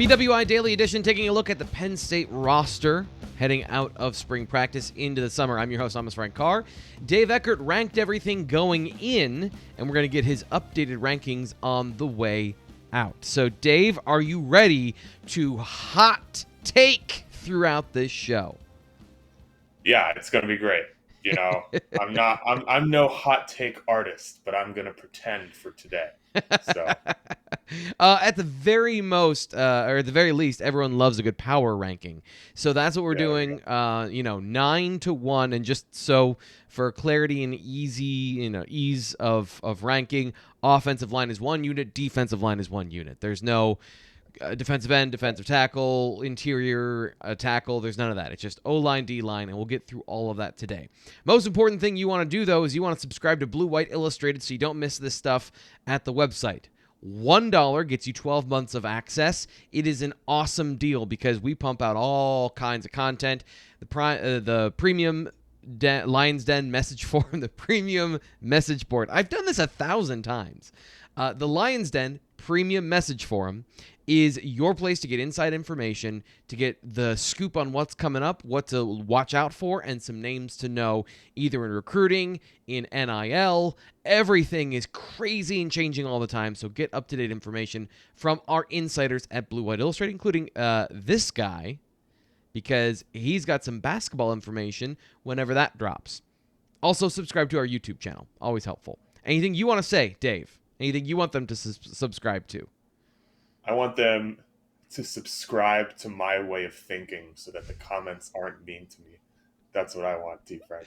BWI Daily Edition, taking a look at the Penn State roster heading out of spring practice into the summer. I'm your host, Thomas Frank Carr. Dave Eckert ranked everything going in, and we're going to get his updated rankings on the way out. So, Dave, are you ready to hot take throughout this show? Yeah, it's going to be great. You know, I'm no hot take artist, but I'm going to pretend for today. So. At the very most, or at the very least, everyone loves a good power ranking. So that's what we're doing, 9-1. And just so for clarity and ease of ranking, offensive line is 1 unit, defensive line is 1 unit. There's no defensive end, defensive tackle, interior tackle. There's none of that. It's just O-line, D-line, and we'll get through all of that today. Most important thing you want to do, though, is you want to subscribe to Blue White Illustrated so you don't miss this stuff at the website. $1 gets you 12 months of access. It is an awesome deal because we pump out all kinds of content. The premium Lion's Den message forum, the premium message board. I've done this 1,000 times. The Lion's Den premium message forum is your place to get inside information, to get the scoop on what's coming up, what to watch out for, and some names to know, either in recruiting, in NIL. Everything is crazy and changing all the time, so get up-to-date information from our insiders at Blue White Illustrated, including this guy, because he's got some basketball information whenever that drops. Also, subscribe to our YouTube channel. Always helpful. Anything you want to say, Dave? Anything you want them to subscribe to? I want them to subscribe to my way of thinking so that the comments aren't mean to me. That's what I want, T-Frank.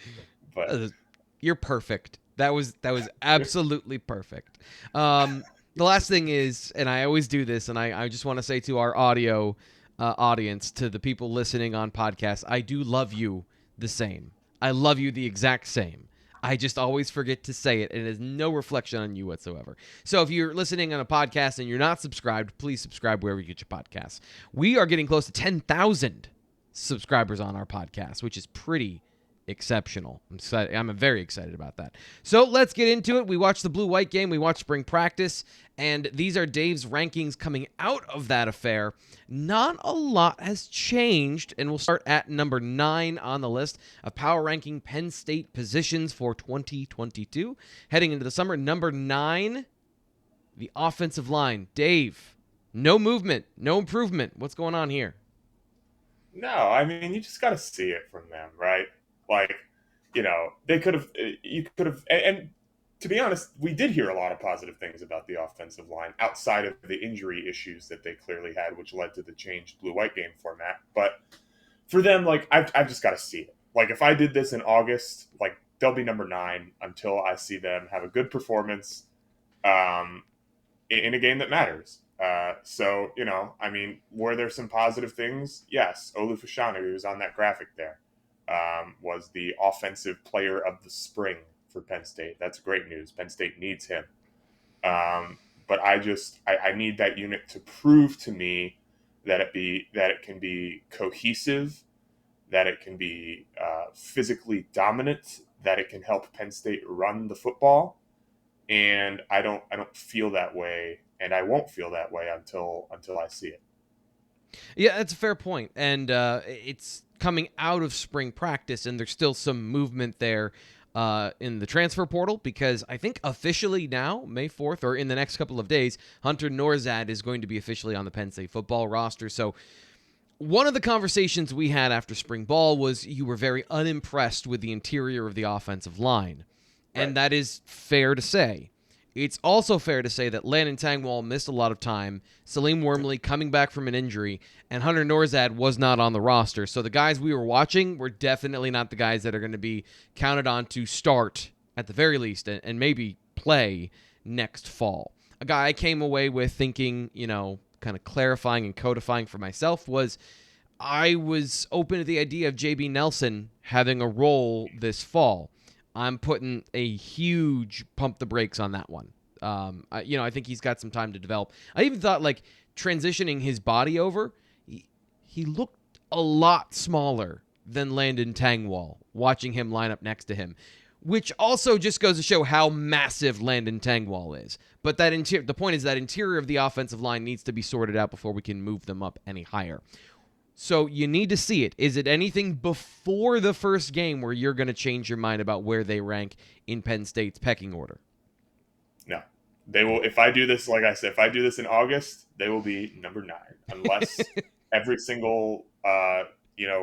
But you're perfect. That was absolutely perfect. The last thing is, and I always do this, and I just want to say to our audio audience, to the people listening on podcasts, I do love you the same. I love you the exact same. I just always forget to say it, and it is no reflection on you whatsoever. So if you're listening on a podcast and you're not subscribed, please subscribe wherever you get your podcasts. We are getting close to 10,000 subscribers on our podcast, which is pretty exceptional. I'm very excited about that. So let's get into it. We watched the blue-white game. We watched spring practice, and these are Dave's rankings coming out of that affair. Not a lot has changed, and we'll start at number 9 on the list of power ranking Penn State positions for 2022. Heading into the summer, number 9, the offensive line. Dave, no movement, no improvement. What's going on here? No, I mean, you just got to see it from them, right? Like, they could have, and to be honest, we did hear a lot of positive things about the offensive line outside of the injury issues that they clearly had, which led to the changed blue-white game format. But for them, like, I've just got to see it. Like, if I did this in August, like, they'll be number 9 until I see them have a good performance in a game that matters. So, I mean, were there some positive things? Yes. Olu Fashanu, who was on that graphic there, was the offensive player of the spring for Penn State. That's great news. Penn State needs him. But I need that unit to prove to me that it can be cohesive, that it can be physically dominant, that it can help Penn State run the football. And I don't feel that way, and I won't feel that way until I see it. Yeah, that's a fair point. And it's coming out of spring practice, and there's still some movement there in the transfer portal, because I think officially now, May 4th, or in the next couple of days, Hunter Nourzad is going to be officially on the Penn State football roster. So one of the conversations we had after spring ball was you were very unimpressed with the interior of the offensive line. Right. And that is fair to say. It's also fair to say that Landon Tangwall missed a lot of time, Salim Wormley coming back from an injury, and Hunter Nourzad was not on the roster. So the guys we were watching were definitely not the guys that are going to be counted on to start, at the very least, and maybe play next fall. A guy I came away with thinking, kind of clarifying and codifying for myself was I was open to the idea of J.B. Nelson having a role this fall. I'm putting a huge pump the brakes on that one. I think he's got some time to develop. I even thought, like, transitioning his body over, he looked a lot smaller than Landon Tangwall, watching him line up next to him. which also just goes to show how massive Landon Tangwall is. But the point is that interior of the offensive line needs to be sorted out before we can move them up any higher. So you need to see it. Is it anything before the first game where you're going to change your mind about where they rank in Penn State's pecking order? No. They will. If I do this, like I said, if I do this in August, they will be number 9, unless every single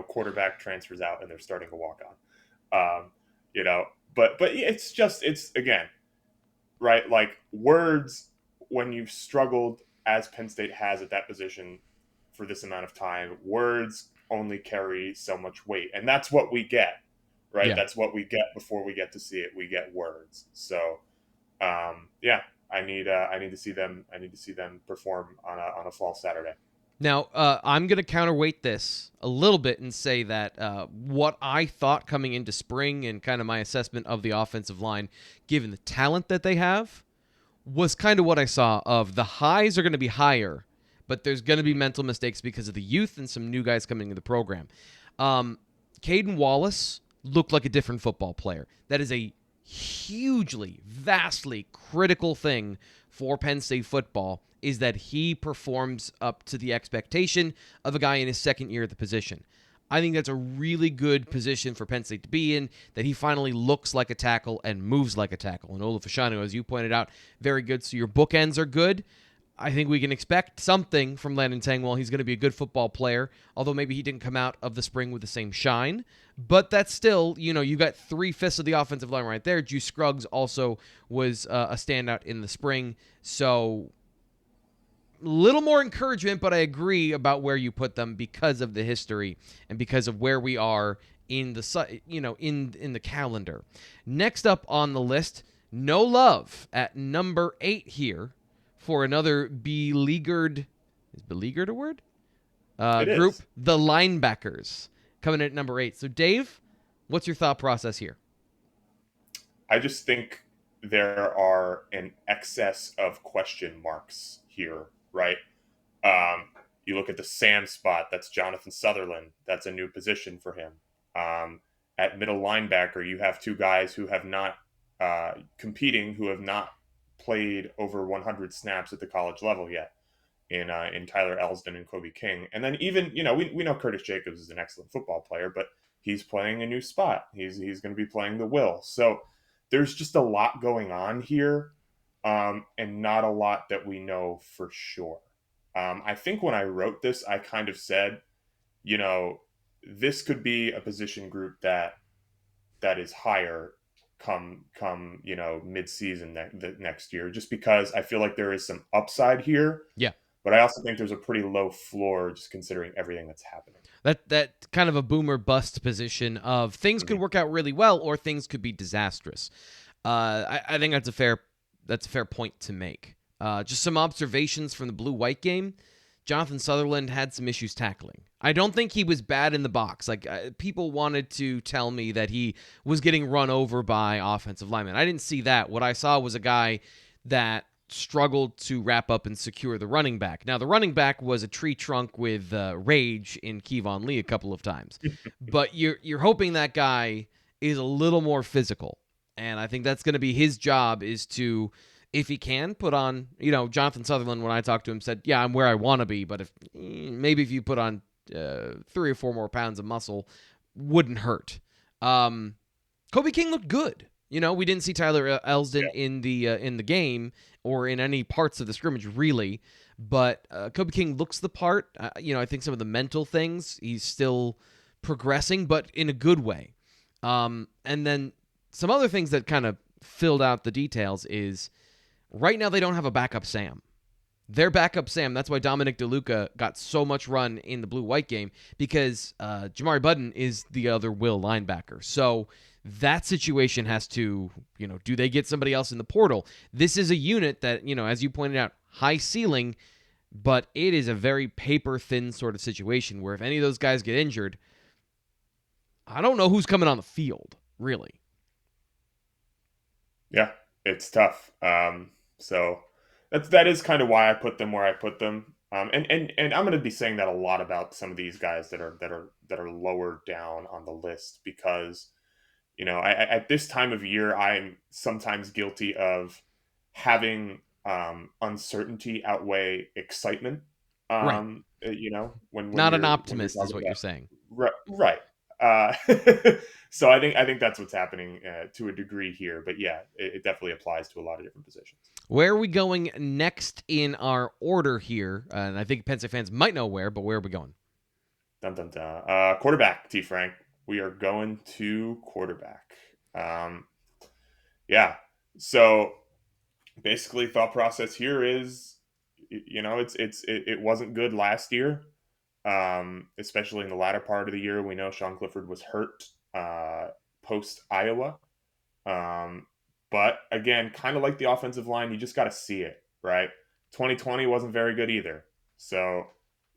quarterback transfers out and they're starting to walk on. But it's again, right? Like, words, when you've struggled as Penn State has at that position for this amount of time, words only carry so much weight, and that's what we get, right? Yeah. That's what we get before we get to see it. We get words. So, I need to see them. I need to see them perform on a fall Saturday. Now, I'm going to counterweight this a little bit and say that what I thought coming into spring and kind of my assessment of the offensive line, given the talent that they have, was kind of what I saw of the highs are going to be higher, but there's going to be mental mistakes because of the youth and some new guys coming into the program. Caden Wallace looked like a different football player. That is a hugely, vastly critical thing for Penn State football, is that he performs up to the expectation of a guy in his second year at the position. I think that's a really good position for Penn State to be in, that he finally looks like a tackle and moves like a tackle. And Ola Fashanu, as you pointed out, very good. So your bookends are good. I think we can expect something from Landon Tangwall. He's going to be a good football player, although maybe he didn't come out of the spring with the same shine. But that's still, you got 3/5 of the offensive line right there. Juice Scruggs also was a standout in the spring. So a little more encouragement, but I agree about where you put them because of the history and because of where we are in the in the calendar. Next up on the list, no love at number 8 here for another beleaguered. Is beleaguered a word? Group, Is. the linebackers, coming in at number 8. So Dave, what's your thought process here? I just think there are an excess of question marks here, right? You look at the Sam spot, that's Jonathan Sutherland. That's a new position for him. At middle linebacker, you have 2 guys who have not competing, who have not played over 100 snaps at the college level yet, in Tyler Elsdon and Kobe King. And then even, we know Curtis Jacobs is an excellent football player, but he's playing a new spot. He's going to be playing the will. So there's just a lot going on here, and not a lot that we know for sure. I think when I wrote this, I kind of said, this could be a position group that is higher come mid-season next year, just because I feel like there is some upside here. Yeah. But I also think there's a pretty low floor, just considering everything that's happening. That kind of a boomer bust position of things could work out really well or things could be disastrous. I think that's a fair point to make. Just some observations from the blue-white game. Jonathan Sutherland had some issues tackling. I don't think he was bad in the box. Like, people wanted to tell me that he was getting run over by offensive linemen. I didn't see that. What I saw was a guy that struggled to wrap up and secure the running back. Now, the running back was a tree trunk with rage in Kevon Lee a couple of times. But you're hoping that guy is a little more physical. And I think that's going to be his job, is to, if he can, put on, Jonathan Sutherland, when I talked to him, said, yeah, I'm where I want to be, but if you put on 3 or 4 more pounds of muscle, wouldn't hurt. Kobe King looked good. We didn't see Tyler Elsdon in the game or in any parts of the scrimmage, really, but Kobe King looks the part. I think some of the mental things, he's still progressing, but in a good way. And then some other things that kind of filled out the details is, right now they don't have a backup Sam. Their backup Sam, that's why Dominic DeLuca got so much run in the blue-white game, because Jamari Budden is the other will linebacker. So that situation has to, do they get somebody else in the portal? This is a unit that, as you pointed out, high ceiling, but it is a very paper-thin sort of situation where if any of those guys get injured, I don't know who's coming on the field, really. Yeah, it's tough. So that is kind of why I put them where I put them. And I'm going to be saying that a lot about some of these guys that are lower down on the list, because At this time of year, I'm sometimes guilty of having uncertainty outweigh excitement. Right. When Not an you're optimist is talking what you're about saying. right. Uh, so I think that's what's happening to a degree here. But yeah, it definitely applies to a lot of different positions. Where are we going next in our order here? And I think Penn State fans might know where, but where are we going? Dun dun dun. Quarterback, T. Frank. We are going to quarterback. Um, yeah. So basically, thought process here is, it wasn't good last year, especially in the latter part of the year. We know Sean Clifford was hurt post Iowa. Um, but again, kind of like the offensive line, you just got to see it, right? 2020 wasn't very good either. So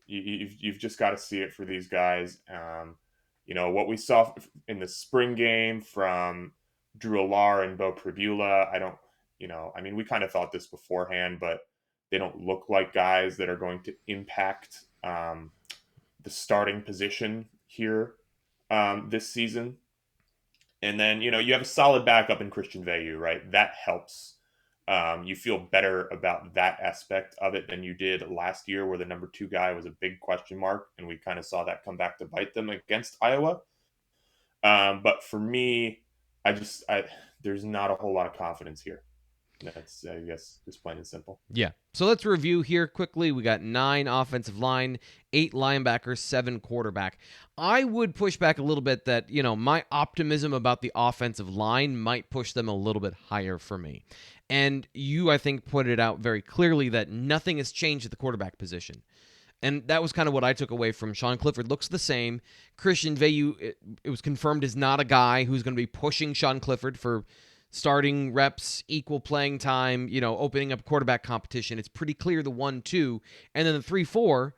you've just got to see it for these guys. What we saw in the spring game from Drew Alar and Bo Pribula, we kind of thought this beforehand, but they don't look like guys that are going to impact the starting position here this season. And then, you have a solid backup in Christian Veilleux, right? That helps. You feel better about that aspect of it than you did last year, where the number 2 guy was a big question mark, and we kind of saw that come back to bite them against Iowa. But for me, there's not a whole lot of confidence here. That's, I guess, just plain and simple. Yeah. So let's review here quickly. We got 9 offensive line, 8 linebackers, 7 quarterback. I would push back a little bit that, my optimism about the offensive line might push them a little bit higher for me. And you, I think, put it out very clearly that nothing has changed at the quarterback position. And that was kind of what I took away from Sean Clifford. Looks the same. Christian Veilleux, it was confirmed, is not a guy who's going to be pushing Sean Clifford for starting reps, equal playing time, opening up quarterback competition. It's pretty clear the 1-2. And then the 3-4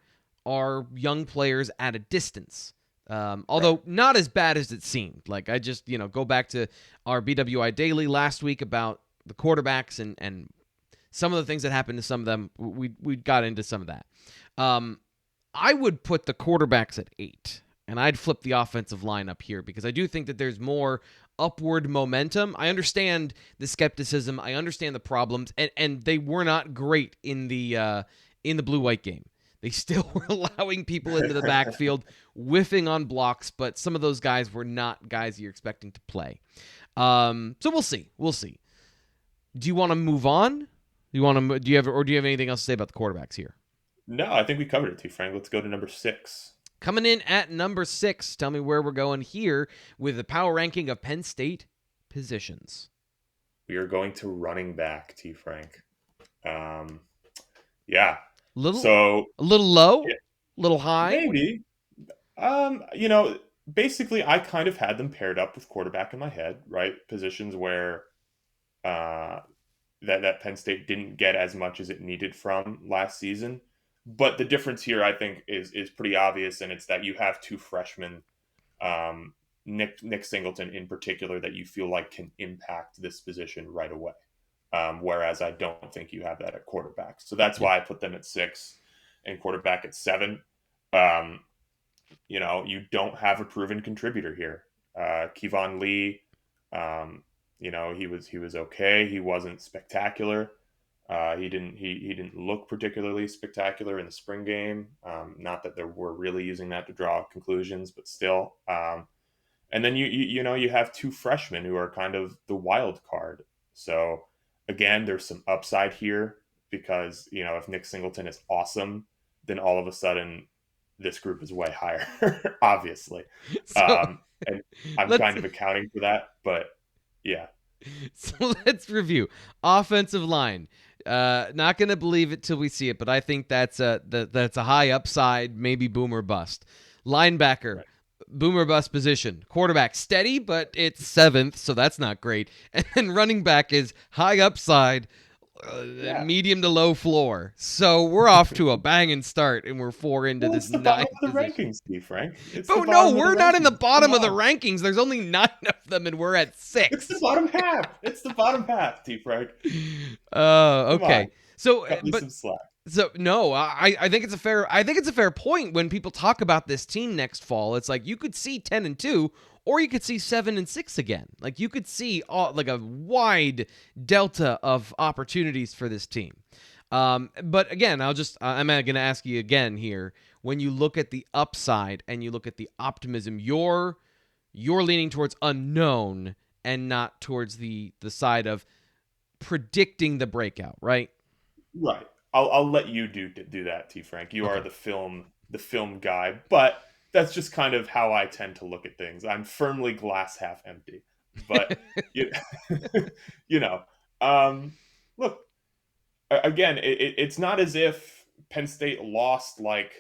are young players at a distance. Although not as bad as it seemed. Like, I just, go back to our BWI Daily last week about the quarterbacks and some of the things that happened to some of them. We got into some of that. I would put the quarterbacks at 8. And I'd flip the offensive line up here because I do think that there's more upward momentum. I understand the skepticism. I understand the problems, and they were not great in the blue-white game. They still were allowing people into the backfield, whiffing on blocks, but some of those guys were not guys you're expecting to play. So we'll see. We'll see. Do you want to move on? Do you have anything else to say about the quarterbacks here? No, I think we covered it too, Frank. Let's go to number 6. Coming in at number 6, tell me where we're going here with the power ranking of Penn State positions. We are going to running back, T. Frank. Yeah. A little low, a little high. Maybe. Basically, I kind of had them paired up with quarterback in my head, right? Positions where that Penn State didn't get as much as it needed from last season. But the difference here, I think, is pretty obvious, and it's that you have 2 freshmen, Nick Singleton in particular, that you feel like can impact this position right away. Whereas I don't think you have that at quarterback. So that's why I put them at 6 and quarterback at 7. You don't have a proven contributor here. Kevon Lee, he was okay. He wasn't spectacular. He didn't look particularly spectacular in the spring game. Not that we're really using that to draw conclusions, but still. And then you have 2 freshmen who are kind of the wild card. So again, there's some upside here because if Nick Singleton is awesome, then all of a sudden this group is way higher, obviously. And I'm kind of accounting for that, but yeah. So let's review offensive line. Not going to believe it till we see it, but I think that's a high upside, maybe boom or bust. Linebacker, boom or bust position. Quarterback, steady, but it's 7th, so that's not great. And then running back is high upside, medium to low floor. So we're off to a banging start, and we're 4 into this 9th position. It's the bottom of the rankings, Steve Frank. Oh no, we're not in the bottom of the rankings. There's only 9 of them, and we're at 6. It's the bottom half. It's the bottom half, Steve Frank. Okay. So, cut me some slack. So no, I think it's a fair point when people talk about this team next fall. It's like you could see 10-2, or you could see 7 and 6 again. Like you could see like a wide delta of opportunities for this team. But again, I'm going to ask you again here. When you look at the upside and you look at the optimism, you're leaning towards unknown and not towards the side of predicting the breakout, right? Right. I'll let you do that, T. Frank. You are the film guy, but that's just kind of how I tend to look at things. I'm firmly glass half empty, but you, you know, look again. It's not as if Penn State lost like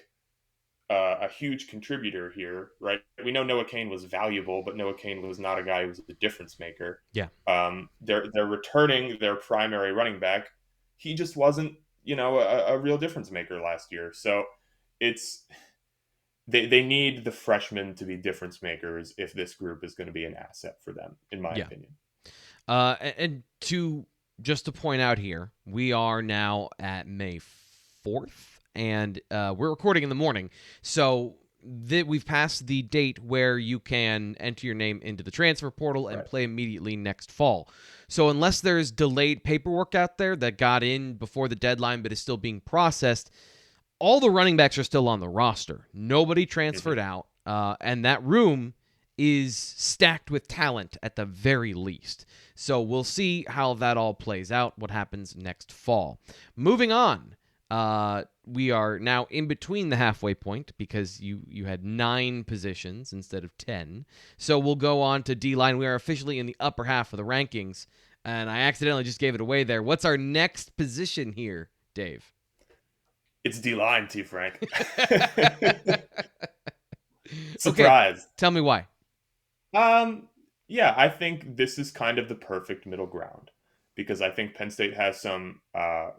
a huge contributor here, right? We know Noah Cain was valuable, but Noah Cain was not a guy who was a difference maker. Yeah. They're returning their primary running back. He just wasn't, a real difference maker last year. So it's they need the freshmen to be difference makers if this group is going to be an asset for them, in my opinion. And to point out here, we are now at May 4th. And we're recording in the morning, so we've passed the date where you can enter your name into the transfer portal and play immediately next fall. So unless there's delayed paperwork out there that got in before the deadline but is still being processed, all the running backs are still on the roster. Nobody transferred out, and that room is stacked with talent at the very least. So we'll see how that all plays out, what happens next fall. Moving on. We are now in between the halfway point because you had 9 positions instead of 10. So we'll go on to D-line. We are officially in the upper half of the rankings, and I accidentally just gave it away there. What's our next position here, Dave? It's D-line, T. Frank. Surprise. Okay, tell me why. Yeah, I think this is kind of the perfect middle ground because I think Penn State has some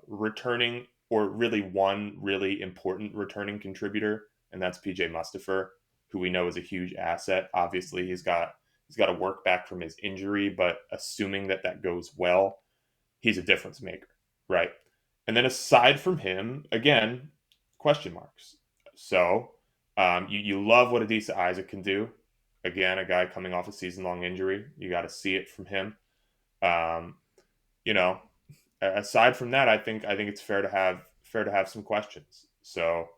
returning, or really one really important returning contributor, and that's PJ Mustipher, who we know is a huge asset. Obviously, he's got to work back from his injury, but assuming that goes well, he's a difference maker, right? And then aside from him, again, question marks. So you love what Adisa Isaac can do. Again, a guy coming off a season-long injury. You got to see it from him. Aside from that, I think it's fair to have some questions. So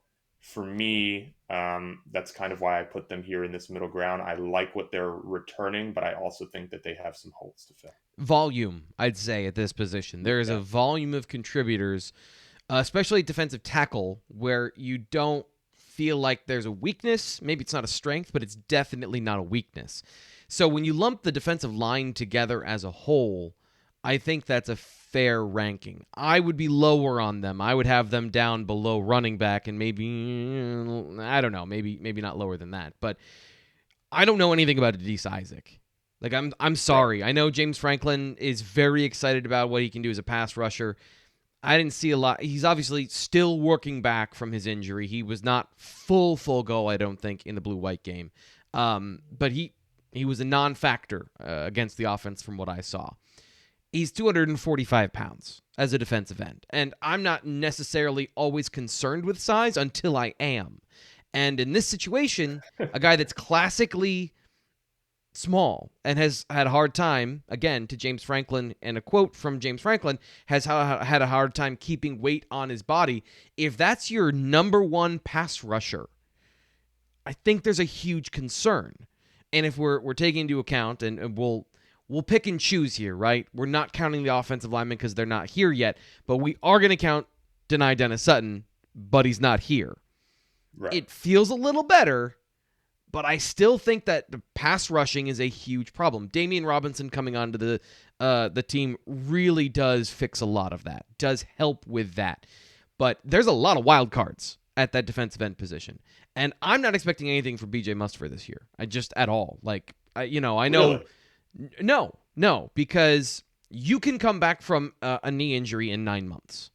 for me, that's kind of why I put them here in this middle ground. I like what they're returning, but I also think that they have some holes to fill. Volume, I'd say, at this position. There is a volume of contributors, especially defensive tackle, where you don't feel like there's a weakness. Maybe it's not a strength, but it's definitely not a weakness. So when you lump the defensive line together as a whole, I think that's a fair ranking. I would be lower on them. I would have them down below running back and maybe, I don't know, maybe not lower than that. But I don't know anything about Adisa Isaac. Like, I'm sorry. I know James Franklin is very excited about what he can do as a pass rusher. I didn't see a lot. He's obviously still working back from his injury. He was not full go, I don't think, in the blue-white game. But he was a non-factor against the offense from what I saw. He's 245 pounds as a defensive end. And I'm not necessarily always concerned with size until I am. And in this situation, a guy that's classically small and has had a hard time, again, to James Franklin, and a quote from James Franklin, has had a hard time keeping weight on his body. If that's your number one pass rusher, I think there's a huge concern. And if we're taking into account, and we'll pick and choose here, right? We're not counting the offensive linemen because they're not here yet, but we are going to count Denai Dennis Sutton, but he's not here. Right. It feels a little better, but I still think that the pass rushing is a huge problem. Damian Robinson coming onto the team really does fix a lot of that, does help with that. But there's a lot of wild cards at that defensive end position. And I'm not expecting anything from BJ Mustipher this year. At all. Like, I know. Really? No, because you can come back from a knee injury in 9 months.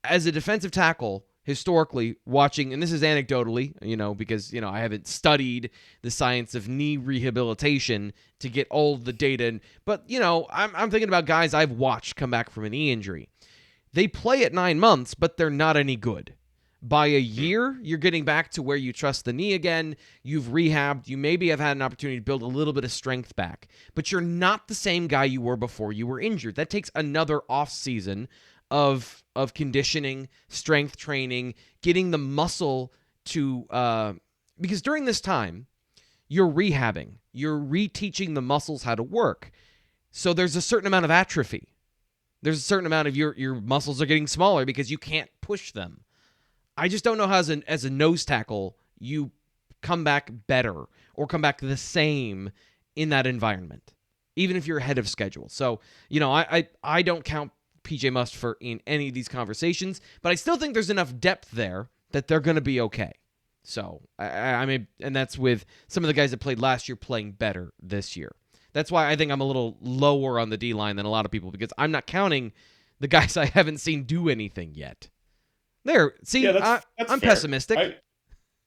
As a defensive tackle, historically, watching, and this is anecdotally, because, I haven't studied the science of knee rehabilitation to get all the data. But, I'm thinking about guys I've watched come back from a knee injury. They play at 9 months, but they're not any good. By a year, you're getting back to where you trust the knee again. You've rehabbed. You maybe have had an opportunity to build a little bit of strength back. But you're not the same guy you were before you were injured. That takes another off season of conditioning, strength training, getting the muscle to because during this time, you're rehabbing. You're reteaching the muscles how to work. So there's a certain amount of atrophy. There's a certain amount of your muscles are getting smaller because you can't push them. I just don't know how as a nose tackle you come back better or come back the same in that environment, even if you're ahead of schedule. So, I don't count PJ Mustipher in any of these conversations, but I still think there's enough depth there that they're going to be okay. So, I mean, and that's with some of the guys that played last year playing better this year. That's why I think I'm a little lower on the D-line than a lot of people, because I'm not counting the guys I haven't seen do anything yet. There, see, that's I'm fair. pessimistic.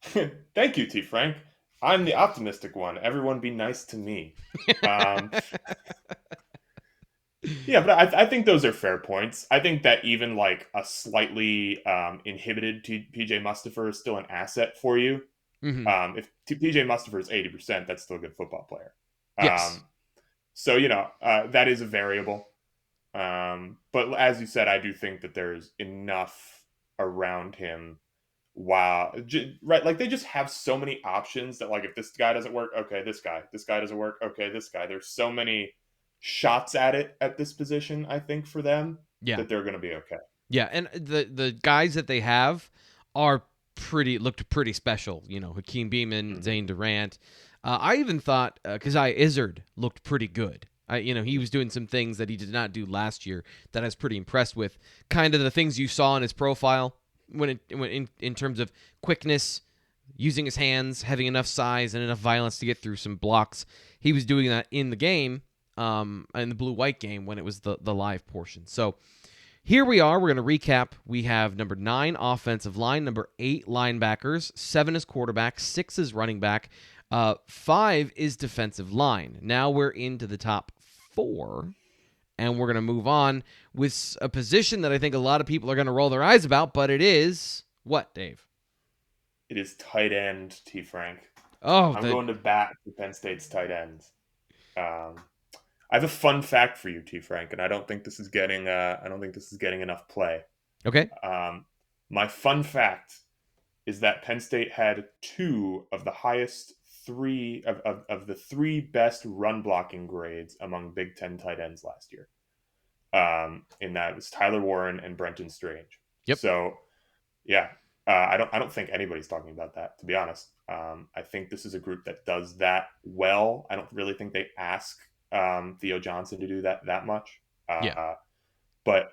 Thank you, T. Frank. I'm the optimistic one. Everyone be nice to me. Yeah, but I think those are fair points. I think that even like a slightly inhibited PJ Mustipher is still an asset for you. Mm-hmm. If PJ Mustipher is 80%, that's still a good football player. Yes. So, that is a variable. But as you said, I do think that there's enough around him. Wow. Right. Like they just have so many options that like, if this guy doesn't work, okay, this guy doesn't work. Okay. This guy, there's so many shots at it at this position, I think for them Yeah. that they're going to be okay. Yeah. And the guys that they have are looked pretty special. Hakeem Beamon, Zane Durant. I even thought Kazai Izzard looked pretty good. He was doing some things that he did not do last year that I was pretty impressed with. Kind of the things you saw in his profile when in terms of quickness, using his hands, having enough size and enough violence to get through some blocks. He was doing that in the game, in the blue-white game when it was the live portion. So here we are. We're going to recap. We have number 9 offensive line, number 8 linebackers, 7 is quarterback, 6 is running back, 5 is defensive line. Now we're into the top 4, and we're going to move on with a position that I think a lot of people are going to roll their eyes about, but it is what, Dave? It is tight end, T. Frank. Oh, I'm going to bat for Penn State's tight ends. I have a fun fact for you, T. Frank, and I don't think this is getting enough play. Okay. My fun fact is that Penn State had 2 of the highest 3 of the 3 best run blocking grades among Big Ten tight ends last year. In that it was Tyler Warren and Brenton Strange. Yep. So, yeah, I don't think anybody's talking about that, to be honest. I think this is a group that does that well. I don't really think they ask Theo Johnson to do that much. But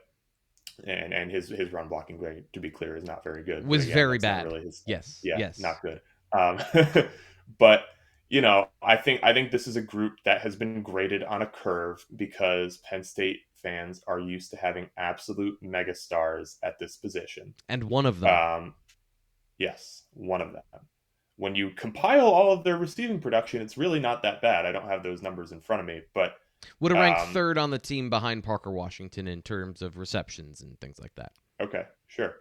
and his run blocking grade, to be clear, is not very good. Was again, very bad. Really his, yes. Yeah. Yes. Not good. But I think this is a group that has been graded on a curve because Penn State fans are used to having absolute megastars at this position. And one of them. Yes, one of them. When you compile all of their receiving production, it's really not that bad. I don't have those numbers in front of me, but would have ranked 3rd on the team behind Parker Washington in terms of receptions and things like that. Okay, sure.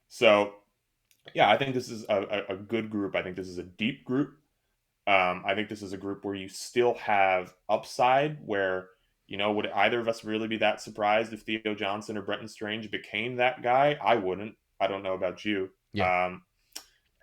So, yeah, I think this is a good group. I think this is a deep group. I think this is a group where you still have upside where, would either of us really be that surprised if Theo Johnson or Brenton Strange became that guy? I wouldn't. I don't know about you. Yeah.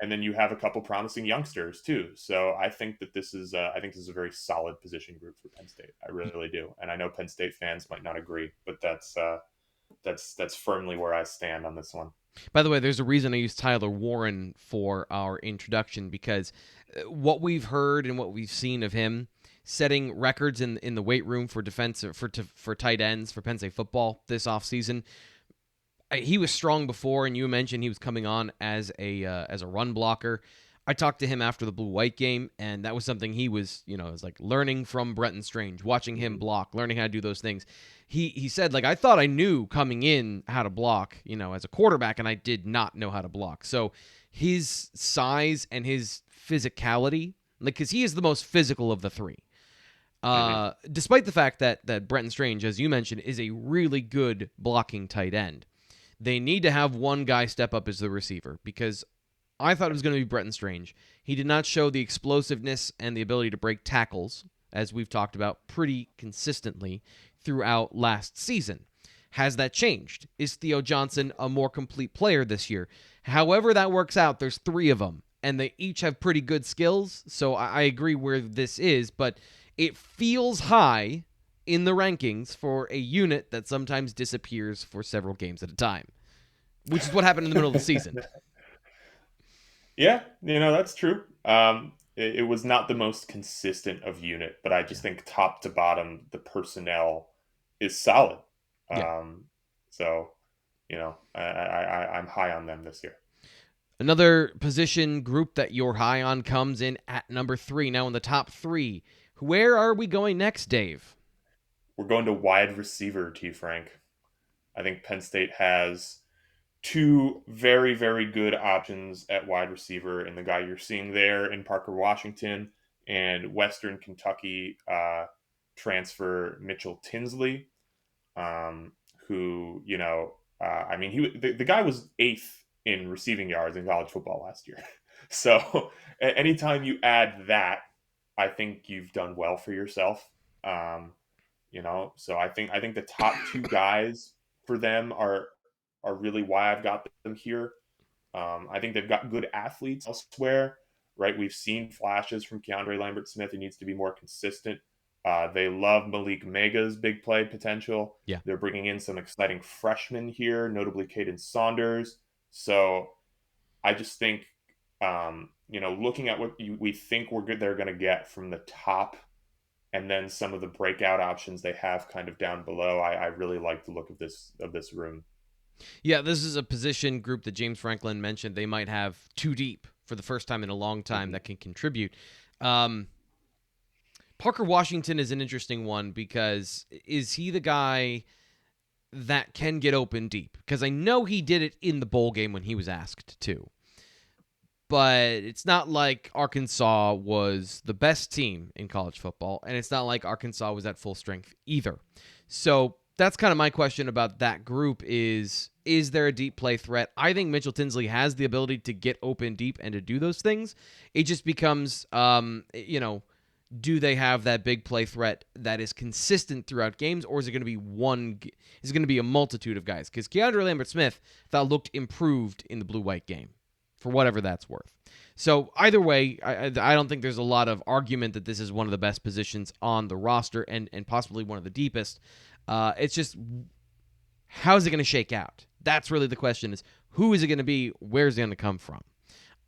And then you have a couple promising youngsters too. So I think that this is a very solid position group for Penn State. I really do. And I know Penn State fans might not agree, but that's firmly where I stand on this one. By the way, there's a reason I used Tyler Warren for our introduction, because what we've heard and what we've seen of him setting records in the weight room for defensive for tight ends for Penn State football this offseason. He was strong before, and you mentioned he was coming on as a run blocker. I talked to him after the blue-white game, and that was something he was, was like learning from Brenton Strange, watching him block, learning how to do those things. He said, like, I thought I knew coming in how to block, as a quarterback, and I did not know how to block. So his size and his physicality, like, because he is the most physical of the 3. Despite the fact that Brenton Strange, as you mentioned, is a really good blocking tight end. They need to have one guy step up as the receiver because I thought it was going to be Bretton Strange. He did not show the explosiveness and the ability to break tackles, as we've talked about pretty consistently throughout last season. Has that changed? Is Theo Johnson a more complete player this year? However that works out, there's three of them, and they each have pretty good skills, so I agree where this is, but it feels high in the rankings for a unit that sometimes disappears for several games at a time, which is what happened in the middle of the season. Yeah, that's true. It was not the most consistent of unit, but I just think top to bottom, the personnel is solid. Yeah. So, I'm high on them this year. Another position group that you're high on comes in at number 3. Now in the top 3, where are we going next, Dave? We're going to wide receiver, T. Frank. I think Penn State has two very, very good options at wide receiver, and the guy you're seeing there in Parker Washington and Western Kentucky transfer Mitchell Tinsley, who, the guy was 8th in receiving yards in college football last year. So anytime you add that, I think you've done well for yourself. So I think the top two guys for them are really why I've got them here. I think they've got good athletes elsewhere, right? We've seen flashes from Keandre Lambert-Smith. He needs to be more consistent. They love Malik Mega's big play potential. Yeah. They're bringing in some exciting freshmen here, notably Caden Saunders. So I just think, looking at what we think they're going to get from the top, and then some of the breakout options they have kind of down below, I really like the look of this room. Yeah, this is a position group that James Franklin mentioned they might have two deep for the first time in a long time that can contribute. Parker Washington is an interesting one because is he the guy that can get open deep? Because I know he did it in the bowl game when he was asked to. But it's not like Arkansas was the best team in college football, and it's not like Arkansas was at full strength either. So that's kind of my question about that group is there a deep play threat? I think Mitchell Tinsley has the ability to get open deep and to do those things. It just becomes, do they have that big play threat that is consistent throughout games, or is it going to be is it going to be a multitude of guys? Because Keandre Lambert-Smith thought looked improved in the blue-white game, for whatever that's worth. So either way, I don't think there's a lot of argument that this is one of the best positions on the roster and possibly one of the deepest. It's just, how's it going to shake out? That's really the question, is who is it going to be? Where's it going to come from?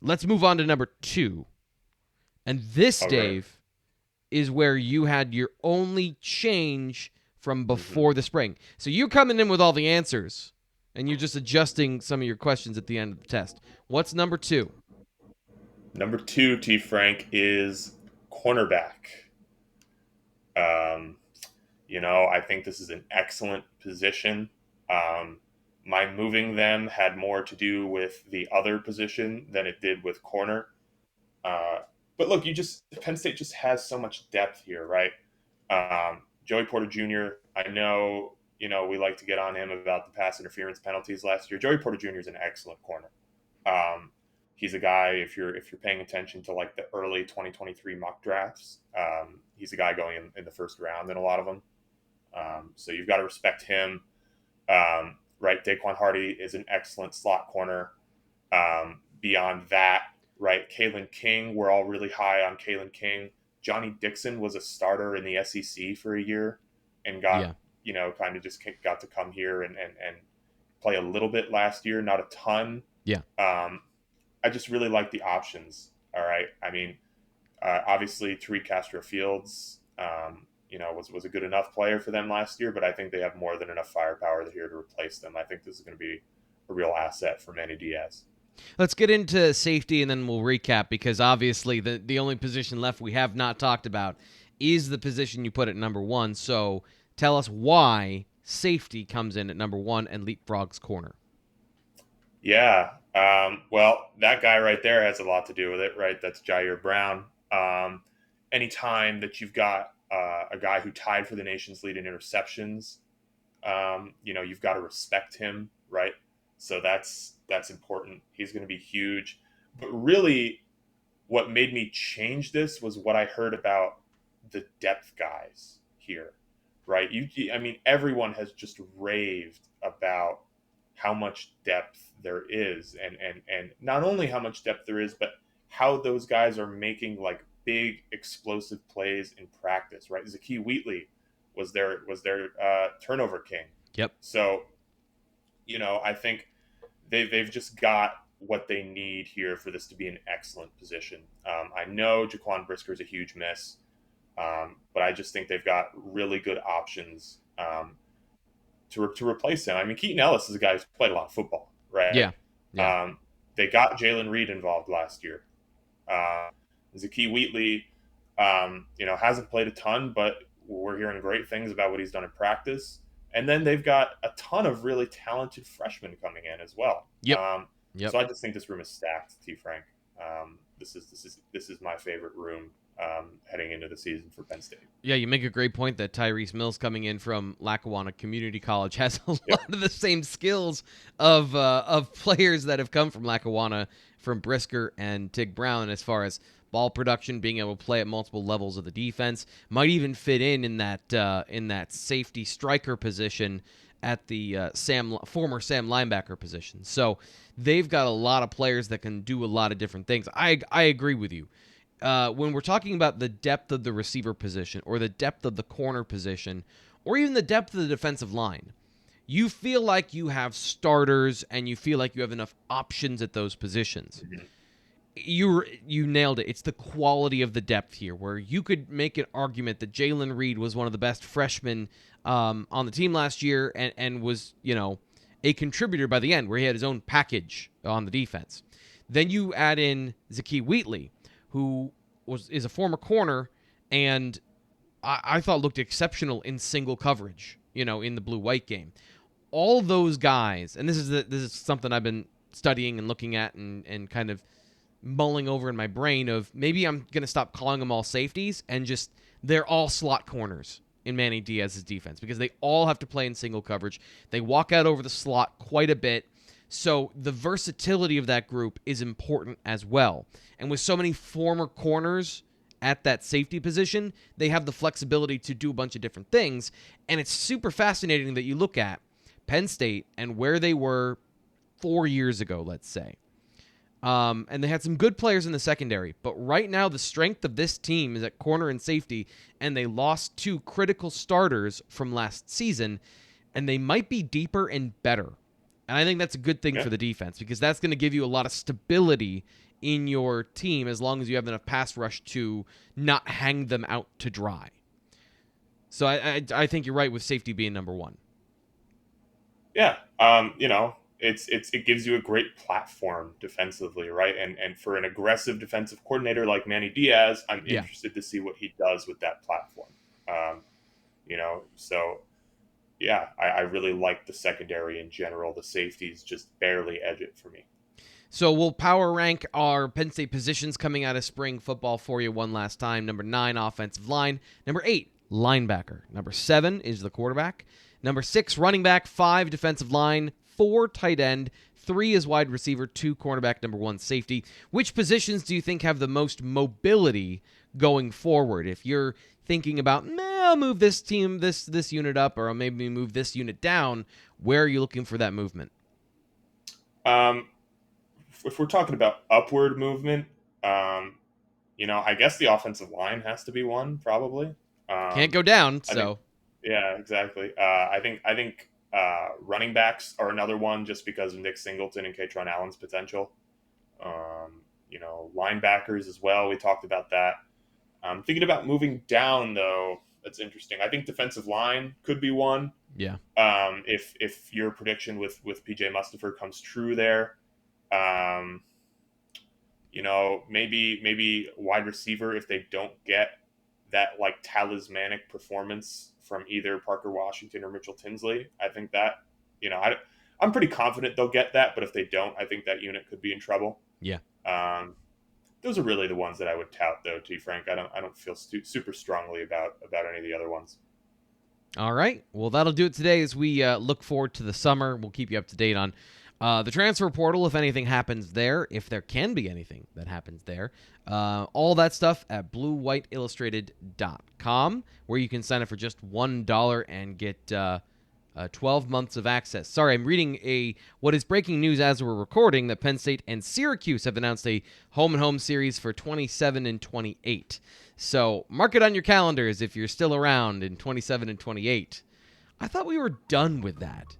Let's move on to number 2. And this, Dave, is where you had your only change from before the spring. So you're coming in with all the answers, and you're just adjusting some of your questions at the end of the test. What's number 2? Number 2, T. Frank, is cornerback. I think this is an excellent position. My moving them had more to do with the other position than it did with corner. But look, Penn State just has so much depth here, right? Joey Porter Jr., I know, we like to get on him about the pass interference penalties last year. Joey Porter Jr. is an excellent corner. He's a guy, if you're paying attention to like the early 2023 mock drafts, he's a guy going in the first round in a lot of them. So you've got to respect him. Right, Daquan Hardy is an excellent slot corner. Beyond that, right, Kalen King, we're all really high on Kalen King. Johnny Dixon was a starter in the SEC for a year and got, kind of just got to come here and play a little bit last year, not a ton. Yeah. I just really like the options. All right. I mean, obviously, Tariq Castro-Fields, was a good enough player for them last year, but I think they have more than enough firepower here to replace them. I think this is going to be a real asset for Manny Diaz. Let's get into safety, and then we'll recap, because obviously the only position left we have not talked about is the position you put at number 1. So tell us why safety comes in at number 1 and leapfrogs corner. Yeah. Well, that guy right there has a lot to do with it, right? That's Ji'Ayir Brown. Anytime that you've got a guy who tied for the nation's lead in interceptions, you've got to respect him, right? So that's important. He's going to be huge. But really, what made me change this was what I heard about the depth guys here, right? I mean, everyone has just raved about how much depth there is, and not only how much depth there is, but how those guys are making like big explosive plays in practice, right? Zakee Wheatley was their turnover king. Yep. So, I think they've just got what they need here for this to be an excellent position. I know Jaquan Brisker is a huge miss, but I just think they've got really good options to replace him. I mean, Keaton Ellis is a guy who's played a lot of football, right? Yeah. Yeah. They got Jalen Reed involved last year. Uh, Zakee Wheatley, hasn't played a ton, but we're hearing great things about what he's done in practice. And then they've got a ton of really talented freshmen coming in as well. Yep. Yep. So I just think this room is stacked, T. Frank. This is my favorite room heading into the season for Penn State. Yeah, you make a great point that Tyrese Mills coming in from Lackawanna Community College has a lot of the same skills of players that have come from Lackawanna, from Brisker and Tig Brown, as far as ball production, being able to play at multiple levels of the defense, might even fit in that safety striker position at the former Sam linebacker position. So they've got a lot of players that can do a lot of different things. I agree with you. When we're talking about the depth of the receiver position or the depth of the corner position or even the depth of the defensive line, you feel like you have starters and you feel like you have enough options at those positions. Mm-hmm. You nailed it. It's the quality of the depth here, where you could make an argument that Jalen Reed was one of the best freshmen on the team last year and was, a contributor by the end, where he had his own package on the defense. Then you add in Zakee Wheatley, who is a former corner, and I thought looked exceptional in single coverage, in the blue-white game. All those guys, and this is something I've been studying and looking at and kind of mulling over in my brain of maybe I'm going to stop calling them all safeties and just they're all slot corners in Manny Diaz's defense because they all have to play in single coverage. They walk out over the slot quite a bit. So the versatility of that group is important as well. And with so many former corners at that safety position, they have the flexibility to do a bunch of different things. And it's super fascinating that you look at Penn State and where they were 4 years ago, let's say. And they had some good players in the secondary. But right now, the strength of this team is at corner and safety, and they lost 2 critical starters from last season, and they might be deeper and better. And I think that's a good thing for the defense because that's going to give you a lot of stability in your team as long as you have enough pass rush to not hang them out to dry. So I think you're right with safety being number 1. Yeah, it gives you a great platform defensively, right? And for an aggressive defensive coordinator like Manny Diaz, I'm interested to see what he does with that platform. So yeah, I really like the secondary in general. The safeties just barely edge it for me. So we'll power rank our Penn State positions coming out of spring football for you one last time. Number 9, offensive line. Number 8, linebacker. Number 7 is the quarterback. Number 6, running back. 5, defensive line. 4, tight end. 3 is wide receiver. 2, cornerback. Number 1, safety. Which positions do you think have the most mobility going forward? If you're thinking about, I'll move this team, this unit up, or I'll maybe move this unit down, where are you looking for that movement? If we're talking about upward movement, I guess the offensive line has to be one, probably. Can't go down, so. Yeah, exactly. I think running backs are another one just because of Nick Singleton and Katron Allen's potential. Linebackers as well. We talked about that. Thinking about moving down, though, that's interesting. I think defensive line could be one. Yeah. If your prediction with PJ Mustipher comes true there. Maybe wide receiver if they don't get that like talismanic performance from either Parker Washington or Mitchell Tinsley. I think that, I'm pretty confident they'll get that, but if they don't, I think that unit could be in trouble. Yeah. Those are really the ones that I would tout, though, T. Frank. I don't feel super strongly about any of the other ones. All right. Well, that'll do it today as we look forward to the summer. We'll keep you up to date on The transfer portal, if anything happens there, if there can be anything that happens there, all that stuff at bluewhiteillustrated.com, where you can sign up for just $1 and get 12 months of access. Sorry, I'm reading what is breaking news as we're recording, that Penn State and Syracuse have announced a home-and-home series for 27 and 28. So mark it on your calendars if you're still around in 27 and 28. I thought we were done with that.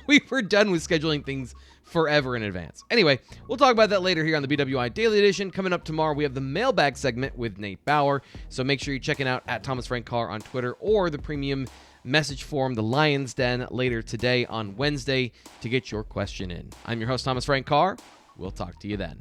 We were done with scheduling things forever in advance. Anyway, we'll talk about that later here on the BWI Daily Edition. Coming up tomorrow, we have the mailbag segment with Nate Bauer. So make sure you're checking out at Thomas Frank Carr on Twitter or the premium message forum, the Lion's Den, later today on Wednesday to get your question in. I'm your host, Thomas Frank Carr. We'll talk to you then.